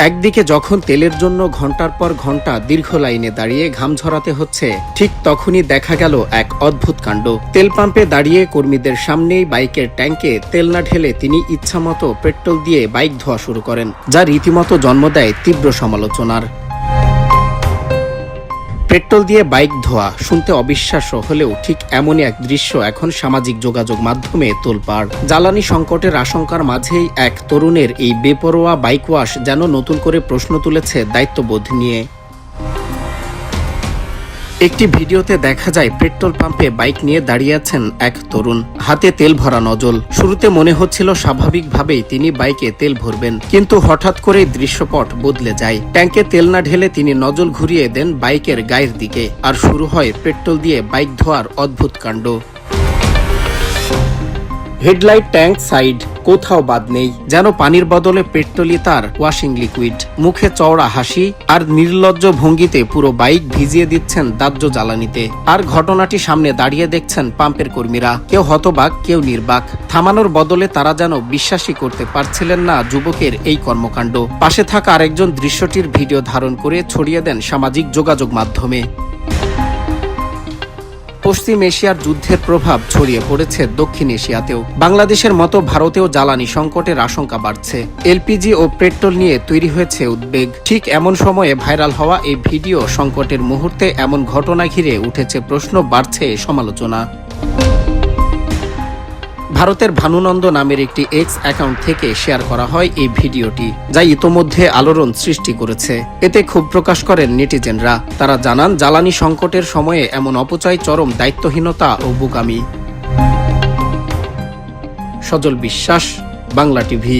একদিকে যখন তেলের জন্য ঘন্টার পর ঘন্টা দীর্ঘ লাইনে দাঁড়িয়ে ঘাম ঝরাতে হচ্ছে, ঠিক তখনই দেখা গেল এক অদ্ভুত কাণ্ড। তেল পাম্পে দাঁড়িয়ে কর্মীদের সামনেই বাইকের ট্যাঙ্কে তেল না ঢেলে তিনি ইচ্ছামতো পেট্রোল দিয়ে বাইক ধোয়া শুরু করেন, যা রীতিমতো জন্ম দেয় তীব্র সমালোচনার। পেট্রোল দিয়ে বাইক ধোয়া শুনতে অবিশ্বাস্য হলেও ঠিক এমনই এক দৃশ্য এখন সামাজিক যোগাযোগ মাধ্যমে তোলপাড়। জ্বালানি সংকটের আশঙ্কার মাঝেই এক তরুণের এই বেপরোয়া বাইক ওয়াশ যেন নতুন করে প্রশ্ন তুলেছে দায়িত্ববোধ নিয়ে। একটি ভিডিওতে দেখা যায় পেট্রোল পাম্পে বাইক নিয়ে দাঁড়িয়ে আছেন এক তরুণ, হাতে তেল ভরা নজল। শুরুতে মনে হচ্ছিল স্বাভাবিকভাবেই তিনি বাইকে তেল ভরবেন, কিন্তু হঠাৎ করে দৃশ্যপট বদলে যায়। ট্যাঙ্কে তেল না ঢেলে তিনি নজল ঘুরিয়ে দেন বাইকের গায়ের দিকে, আর শুরু হয় পেট্রোল দিয়ে বাইক ধোয়ার অদ্ভুত কাণ্ড। হেডলাইট, ট্যাঙ্ক, সাইড কোথাও বাদ নেই, যেন পানির বদলে পেট্রোলই তার ওয়াশিং লিকুইড। মুখে চওড়া হাসি আর নির্লজ্জ ভঙ্গিতে পুরো বাইক ভিজিয়ে দিচ্ছেন দাহ্য জ্বালানিতে। আর ঘটনাটি সামনে দাঁড়িয়ে দেখছেন পাম্পের কর্মীরা, কেউ হতবাক, কেউ নির্বাক। থামানোর বদলে তারা যেন বিশ্বাসই করতে পারছিলেন না যুবকের এই কর্মকাণ্ড। পাশে থাকা আরেকজন দৃশ্যটির ভিডিও ধারণ করে ছড়িয়ে দেন সামাজিক যোগাযোগ মাধ্যমে। পশ্চিম এশিয়ার যুদ্ধের প্রভাব ছড়িয়ে পড়েছে দক্ষিণ এশিয়াতেও। বাংলাদেশের মতো ভারতেও জ্বালানি সংকটের আশঙ্কা বাড়ছে। এলপিজি ও পেট্রোল নিয়ে তৈরি হয়েছে উদ্বেগ। ঠিক এমন সময়ে ভাইরাল হওয়া এই ভিডিও সংকটের মুহূর্তে এমন ঘটনা ঘিরে উঠেছে প্রশ্ন, বাড়ছে সমালোচনা। ভারতের ভানুনন্দ নামের একটি এক্স অ্যাকাউন্ট থেকে শেয়ার করা হয় এই ভিডিওটি, যা ইতোমধ্যে আলোড়ন সৃষ্টি করেছে। এতে ক্ষোভ প্রকাশ করেন নেটিজেনরা। তারা জানান, জ্বালানি সংকটের সময়ে এমন অপচয় চরম দায়িত্বহীনতা ও বোকামি। সজল বিশ্বাস, বাংলা টিভি।